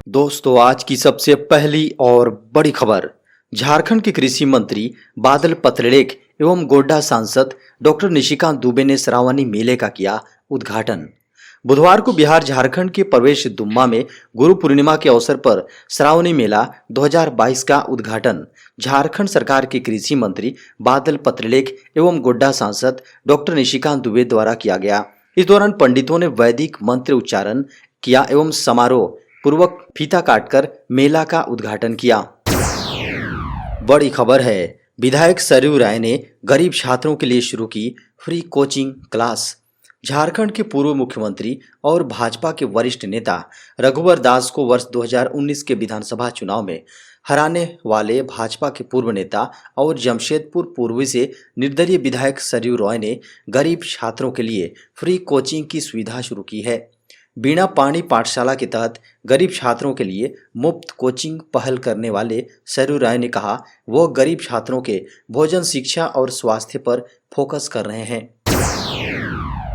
दोस्तों, आज की सबसे पहली और बड़ी खबर। झारखंड के कृषि मंत्री बादल पत्रलेख एवं गोड्डा सांसद डॉक्टर निशिकांत दुबे ने श्रावणी मेले का किया उद्घाटन। बुधवार को बिहार झारखंड के प्रवेश दुम्मा में गुरु पूर्णिमा के अवसर पर श्रावणी मेला 2022 का उद्घाटन झारखंड सरकार के कृषि मंत्री बादल पत्रलेख एवं गोड्डा सांसद डॉक्टर निशिकांत दुबे द्वारा किया गया। इस दौरान पंडितों ने वैदिक मंत्र उच्चारण किया एवं समारोह पूर्वक फीता काटकर मेला का उद्घाटन किया। बड़ी खबर है, विधायक सरयू राय ने गरीब छात्रों के लिए शुरू की फ्री कोचिंग क्लास। झारखंड के पूर्व मुख्यमंत्री और भाजपा के वरिष्ठ नेता रघुवर दास को वर्ष 2019 के विधानसभा चुनाव में हराने वाले भाजपा के पूर्व नेता और जमशेदपुर पूर्वी से निर्दलीय विधायक सरयू राय ने गरीब छात्रों के लिए फ्री कोचिंग की सुविधा शुरू की है। बीणा पाणी पाठशाला के तहत गरीब छात्रों के लिए मुफ्त कोचिंग पहल करने वाले सरयू राय ने कहा, वो गरीब छात्रों के भोजन, शिक्षा और स्वास्थ्य पर फोकस कर रहे हैं।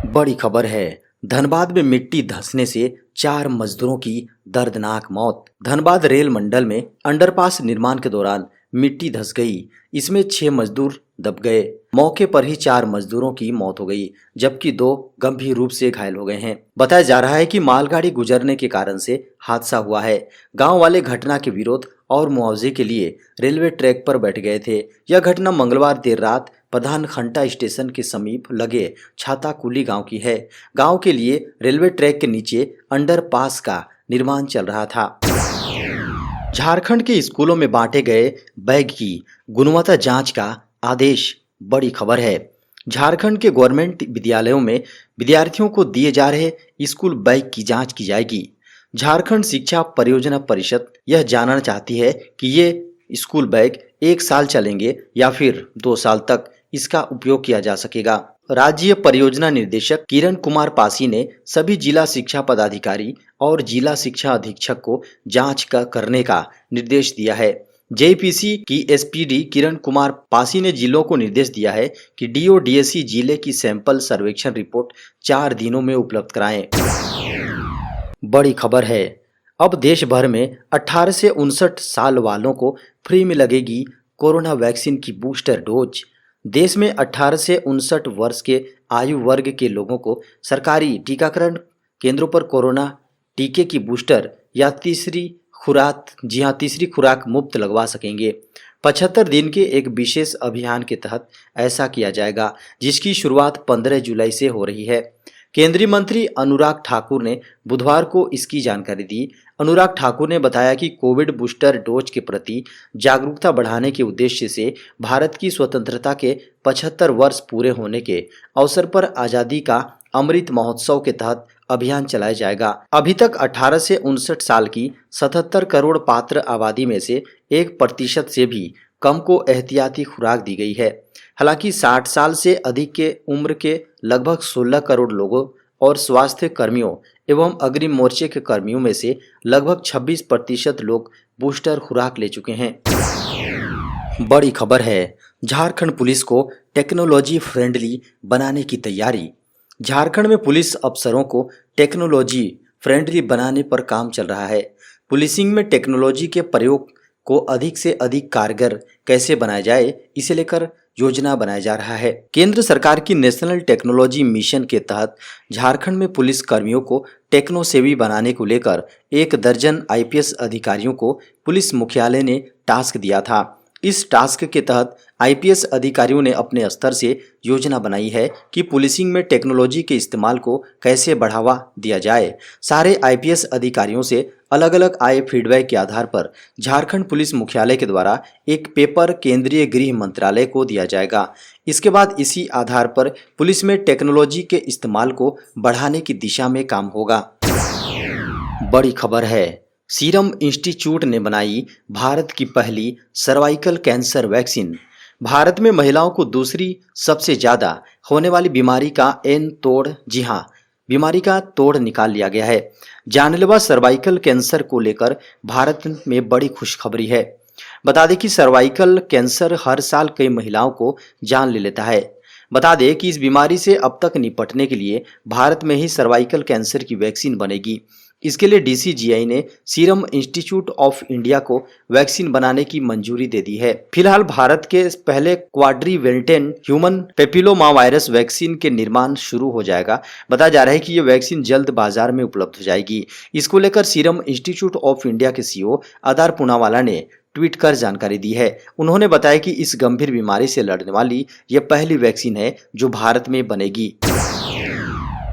बड़ी खबर है, धनबाद में मिट्टी धंसने से 4 मजदूरों की दर्दनाक मौत। धनबाद रेल मंडल में अंडरपास निर्माण के दौरान मिट्टी धंस गई, इसमें 6 मजदूर दब गए। मौके पर ही 4 मजदूरों की मौत हो गई, जबकि 2 गंभीर रूप से घायल हो गए हैं। बताया जा रहा है कि मालगाड़ी गुजरने के कारण से हादसा हुआ है। गांव वाले घटना के विरोध और मुआवजे के लिए रेलवे ट्रैक पर बैठ गए थे। यह घटना मंगलवार देर रात प्रधान खंटा स्टेशन के समीप लगे छाताकुली गांव की है। गांव के लिए रेलवे ट्रैक के नीचे अंडरपास का निर्माण चल रहा था। झारखंड के स्कूलों में बांटे गए बैग की गुणवत्ता जांच का आदेश। बड़ी खबर है, झारखंड के गवर्नमेंट विद्यालयों में विद्यार्थियों को दिए जा रहे स्कूल बैग की जांच की जाएगी। झारखंड शिक्षा परियोजना परिषद यह जानना चाहती है कि ये स्कूल बैग 1 साल चलेंगे या फिर 2 साल तक इसका उपयोग किया जा सकेगा। राज्य परियोजना निदेशक किरण कुमार पासी ने सभी जिला शिक्षा पदाधिकारी और जिला शिक्षा अधीक्षक को जांच करने का निर्देश दिया है। जेपीसी की एसपीडी किरण कुमार पासी ने जिलों को निर्देश दिया है कि डीओ-डीएसई जिले की सैंपल सर्वेक्षण रिपोर्ट 4 दिनों में उपलब्ध कराएं। बड़ी खबर है, अब देश भर में 18 से 59 साल वालों को फ्री में लगेगी कोरोना वैक्सीन की बूस्टर डोज। देश में 18 से 59 वर्ष के आयु वर्ग के लोगों को सरकारी टीकाकरण केंद्रों पर कोरोना टीके की बूस्टर या तीसरी खुराक मुफ्त लगवा सकेंगे। 75 दिन के एक विशेष अभियान के तहत ऐसा किया जाएगा, जिसकी शुरुआत 15 जुलाई से हो रही है। केंद्रीय मंत्री अनुराग ठाकुर ने बुधवार को इसकी जानकारी दी। अनुराग ठाकुर ने बताया कि कोविड बूस्टर डोज के प्रति जागरूकता बढ़ाने के उद्देश्य से भारत की स्वतंत्रता के 75 वर्ष पूरे होने के अवसर पर आज़ादी का अमृत महोत्सव के तहत अभियान चलाया जाएगा। अभी तक 18 से 59 साल की 77 करोड़ पात्र आबादी में से 1% से भी कम को एहतियाती खुराक दी गई है। हालांकि 60 साल से अधिक के उम्र के लगभग 16 करोड़ लोगों और स्वास्थ्य कर्मियों एवं अग्रिम मोर्चे के कर्मियों में से लगभग 26% लोग बूस्टर खुराक ले चुके हैं। बड़ी खबर है, झारखंड पुलिस को टेक्नोलॉजी फ्रेंडली बनाने की तैयारी। झारखंड में पुलिस अफसरों को टेक्नोलॉजी फ्रेंडली बनाने पर काम चल रहा है। पुलिसिंग में टेक्नोलॉजी के प्रयोग को अधिक से अधिक कारगर कैसे बनाया जाए, इसे लेकर योजना बनाया जा रहा है। केंद्र सरकार की नेशनल टेक्नोलॉजी मिशन के तहत झारखंड में पुलिस कर्मियों को टेक्नो सेवी बनाने को लेकर 1 दर्जन आईपीएस अधिकारियों को पुलिस मुख्यालय ने टास्क दिया था। इस टास्क के तहत आईपीएस अधिकारियों ने अपने स्तर से योजना बनाई है कि पुलिसिंग में टेक्नोलॉजी के इस्तेमाल को कैसे बढ़ावा दिया जाए। सारे आईपीएस अधिकारियों से अलग अलग आए फीडबैक के आधार पर झारखंड पुलिस मुख्यालय के द्वारा एक पेपर केंद्रीय गृह मंत्रालय को दिया जाएगा। इसके बाद इसी आधार पर पुलिस में टेक्नोलॉजी के इस्तेमाल को बढ़ाने की दिशा में काम होगा। बड़ी खबर है, सीरम इंस्टीट्यूट ने बनाई भारत की पहली सर्वाइकल कैंसर वैक्सीन। भारत में महिलाओं को दूसरी सबसे ज्यादा होने वाली बीमारी का बीमारी का तोड़ निकाल लिया गया है। जानलेवा सर्वाइकल कैंसर को लेकर भारत में बड़ी खुशखबरी है। बता दें कि सर्वाइकल कैंसर हर साल कई महिलाओं को जान ले लेता है। बता दें कि इस बीमारी से अब तक निपटने के लिए भारत में ही सर्वाइकल कैंसर की वैक्सीन बनेगी। इसके लिए डीसीजीआई ने सीरम इंस्टीट्यूट ऑफ इंडिया को वैक्सीन बनाने की मंजूरी दे दी है। फिलहाल भारत के पहले क्वाड्रीवेंटेन ह्यूमन पेपिलोमा वायरस वैक्सीन के निर्माण शुरू हो जाएगा। बताया जा रहा है कि ये वैक्सीन जल्द बाजार में उपलब्ध हो जाएगी। इसको लेकर सीरम इंस्टीट्यूट ऑफ इंडिया के सीईओ आदार पूनावाला ने ट्वीट कर जानकारी दी है। उन्होंने बताया कि इस गंभीर बीमारी से लड़ने वाली यह पहली वैक्सीन है जो भारत में बनेगी।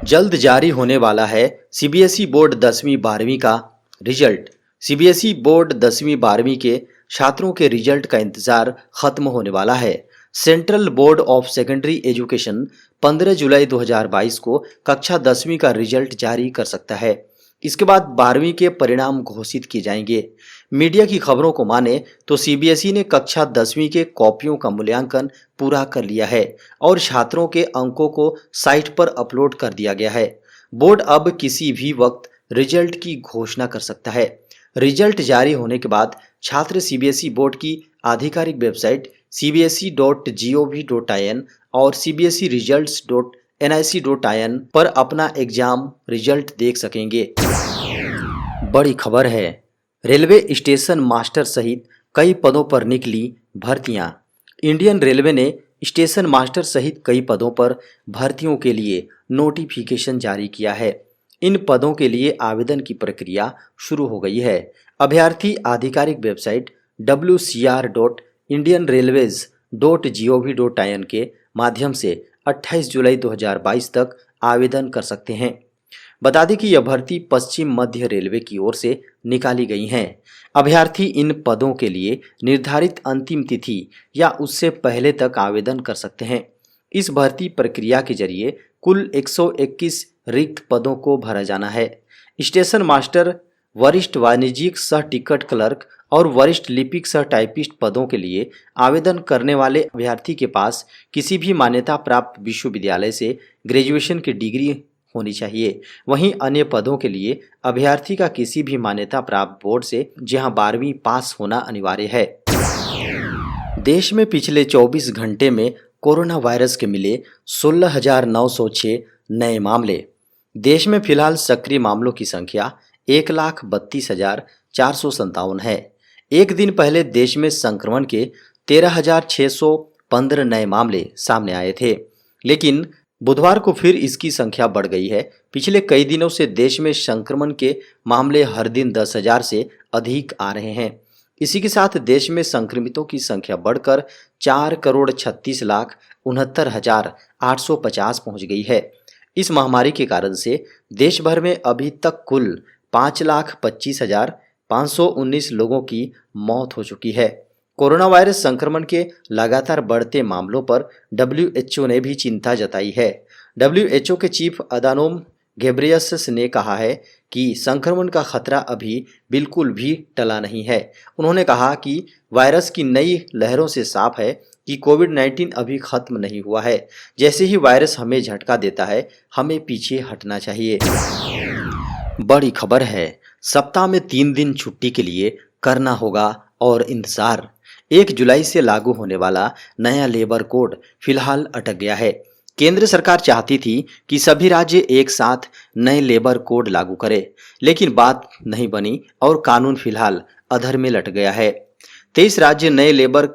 जल्द जारी होने वाला है सीबीएसई बोर्ड 10वीं 12वीं का रिजल्ट। सीबीएसई बोर्ड 10वीं 12वीं के छात्रों के रिजल्ट का इंतजार खत्म होने वाला है। Central board of secondary education 15 जुलाई 2022 को कक्षा 10वीं का रिजल्ट जारी कर सकता है। इसके बाद 12वीं के परिणाम घोषित किए जाएंगे। मीडिया की खबरों को माने तो सीबीएसई ने कक्षा 10वीं के कॉपियों का मूल्यांकन पूरा कर लिया है और छात्रों के अंकों को साइट पर अपलोड कर दिया गया है। बोर्ड अब किसी भी वक्त रिजल्ट की घोषणा कर सकता है। रिजल्ट जारी होने के बाद छात्र सीबीएसई बोर्ड की आधिकारिक वेबसाइट cbse.gov.in और cbseresults.nic.in पर अपना एग्जाम रिजल्ट देख सकेंगे। बड़ी खबर है, रेलवे स्टेशन मास्टर सहित कई पदों पर निकली भर्तियां। इंडियन रेलवे ने स्टेशन मास्टर सहित कई पदों पर भर्तियों के लिए नोटिफिकेशन जारी किया है। इन पदों के लिए आवेदन की प्रक्रिया शुरू हो गई है। अभ्यर्थी आधिकारिक वेबसाइट wcr.indianrailways.gov.in के माध्यम से 28 जुलाई 2022 तक आवेदन कर सकते हैं। बता दें कि यह भर्ती पश्चिम मध्य रेलवे की ओर से निकाली गई हैं। अभ्यर्थी इन पदों के लिए निर्धारित अंतिम तिथि या उससे पहले तक आवेदन कर सकते हैं। इस भर्ती प्रक्रिया के जरिए कुल 121 रिक्त पदों को भरा जाना है। स्टेशन मास्टर, वरिष्ठ वाणिज्यिक सह टिकट क्लर्क और वरिष्ठ लिपिक सह टाइपिस्ट पदों के लिए आवेदन करने वाले अभ्यर्थी के पास किसी भी मान्यता प्राप्त विश्वविद्यालय से ग्रेजुएशन की डिग्री होनी चाहिए। वहीं अन्य पदों के लिए अभ्यर्थी का किसी भी मान्यता प्राप्त बोर्ड से जहां 12वीं पास होना अनिवार्य है। देश में पिछले 24 घंटे में कोरोना वायरस के मिले 16,906 नए मामले। देश में फिलहाल सक्रिय मामलों की संख्या 1,32,457 है। एक दिन पहले देश में संक्रमण के 13,615 नए मामले सामने आए थे, लेकिन बुधवार को फिर इसकी संख्या बढ़ गई है। पिछले कई दिनों से देश में संक्रमण के मामले हर दिन 10,000 से अधिक आ रहे हैं। इसी के साथ देश में संक्रमितों की संख्या बढ़कर 4,36,69,850 पहुंच गई है। इस महामारी के कारण से देश भर में अभी तक कुल 5,25,519 लोगों की मौत हो चुकी है। कोरोना वायरस संक्रमण के लगातार बढ़ते मामलों पर WHO ने भी चिंता जताई है। WHO के चीफ अदानोम घेब्रेयेसस ने कहा है कि संक्रमण का खतरा अभी बिल्कुल भी टला नहीं है। उन्होंने कहा कि वायरस की नई लहरों से साफ है कि कोविड-19 अभी खत्म नहीं हुआ है। जैसे ही वायरस हमें झटका देता है, हमें पीछे हटना चाहिए। बड़ी खबर है, सप्ताह में 3 दिन छुट्टी के लिए करना होगा और इंतजार। 1 जुलाई से लागू होने वाला नया लेबर कोड फिलहाल अटक गया है। केंद्र सरकार चाहती थी कि सभी राज्य एक साथ नए लेबर कोड लागू करें, लेकिन बात नहीं बनी और कानून फिलहाल अधर में लट गया है। 23 राज्य नए लेबर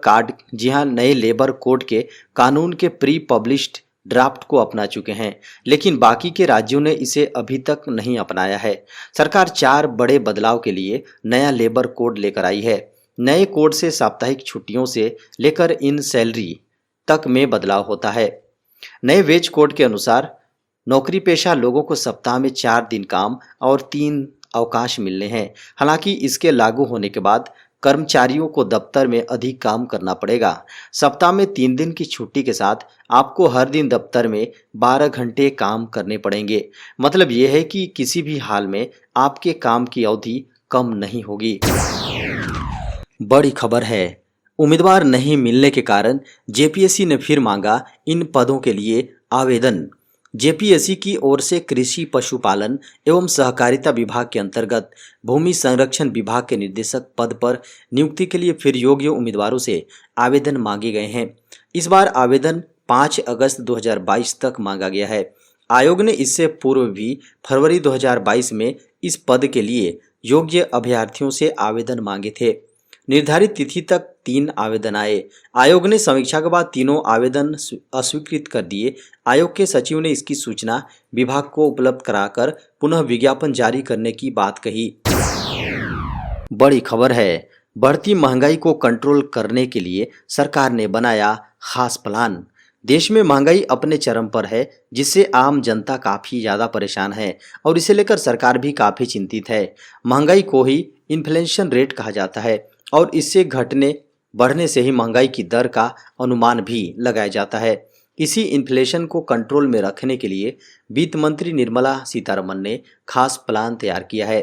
कोड के कानून के प्री पब्लिश्ड ड्राफ्ट को अपना चुके हैं, लेकिन बाकी के राज्यों ने इसे अभी तक नहीं अपनाया है। सरकार 4 बड़े बदलाव के लिए नया लेबर कोड लेकर आई है। नए कोड से साप्ताहिक छुट्टियों से लेकर इन सैलरी तक में बदलाव होता है। नए वेज कोड के अनुसार नौकरी पेशा लोगों को सप्ताह में 4 दिन काम और 3 अवकाश मिलने हैं। हालांकि इसके लागू होने के बाद कर्मचारियों को दफ्तर में अधिक काम करना पड़ेगा। सप्ताह में 3 दिन की छुट्टी के साथ आपको हर दिन दफ्तर में 12 घंटे काम करने पड़ेंगे। मतलब यह है कि किसी भी हाल में आपके काम की अवधि कम नहीं होगी। बड़ी खबर है, उम्मीदवार नहीं मिलने के कारण जेपीएससी ने फिर मांगा इन पदों के लिए आवेदन। जेपीएससी की ओर से कृषि पशुपालन एवं सहकारिता विभाग के अंतर्गत भूमि संरक्षण विभाग के निदेशक पद पर नियुक्ति के लिए फिर योग्य उम्मीदवारों से आवेदन मांगे गए हैं। इस बार आवेदन 5 अगस्त 2022 तक मांगा गया है। आयोग ने इससे पूर्व भी फरवरी 2022 में इस पद के लिए योग्य अभ्यर्थियों से आवेदन मांगे थे। निर्धारित तिथि तक 3 आवेदन आए। आयोग ने समीक्षा के बाद तीनों आवेदन अस्वीकृत कर दिए। आयोग के सचिव ने इसकी सूचना विभाग को उपलब्ध कराकर पुनः विज्ञापन जारी करने की बात कही। बड़ी खबर है, बढ़ती महंगाई को कंट्रोल करने के लिए सरकार ने बनाया खास प्लान। देश में महंगाई अपने चरम पर है, जिससे आम जनता काफी ज्यादा परेशान है और इसे लेकर सरकार भी काफी चिंतित है। महंगाई को ही इन्फ्लेशन रेट कहा जाता है और इससे घटने बढ़ने से ही महंगाई की दर का अनुमान भी लगाया जाता है। इसी इन्फ्लेशन को कंट्रोल में रखने के लिए वित्त मंत्री निर्मला सीतारमण ने खास प्लान तैयार किया है।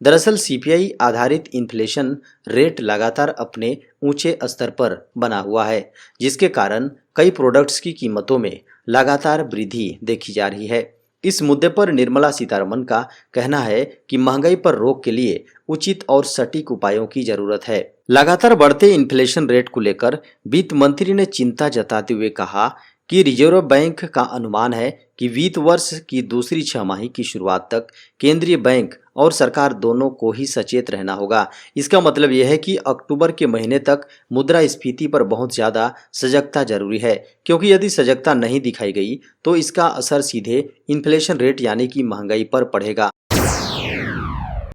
दरअसल सीपीआई आधारित इन्फ्लेशन रेट लगातार अपने ऊंचे स्तर पर बना हुआ है, जिसके कारण कई प्रोडक्ट्स की कीमतों में लगातार वृद्धि देखी जा रही है। इस मुद्दे पर निर्मला सीतारमण का कहना है कि महंगाई पर रोक के लिए उचित और सटीक उपायों की जरूरत है। लगातार बढ़ते इन्फ्लेशन रेट को लेकर वित्त मंत्री ने चिंता जताते हुए कहा कि रिजर्व बैंक का अनुमान है कि वित्त वर्ष की दूसरी छमाही की शुरुआत तक केंद्रीय बैंक और सरकार दोनों को ही सचेत रहना होगा। इसका मतलब यह है कि अक्टूबर के महीने तक मुद्रास्फीति पर बहुत ज़्यादा सजगता जरूरी है, क्योंकि यदि सजगता नहीं दिखाई गई तो इसका असर सीधे इन्फ्लेशन रेट यानी कि महंगाई पर पड़ेगा।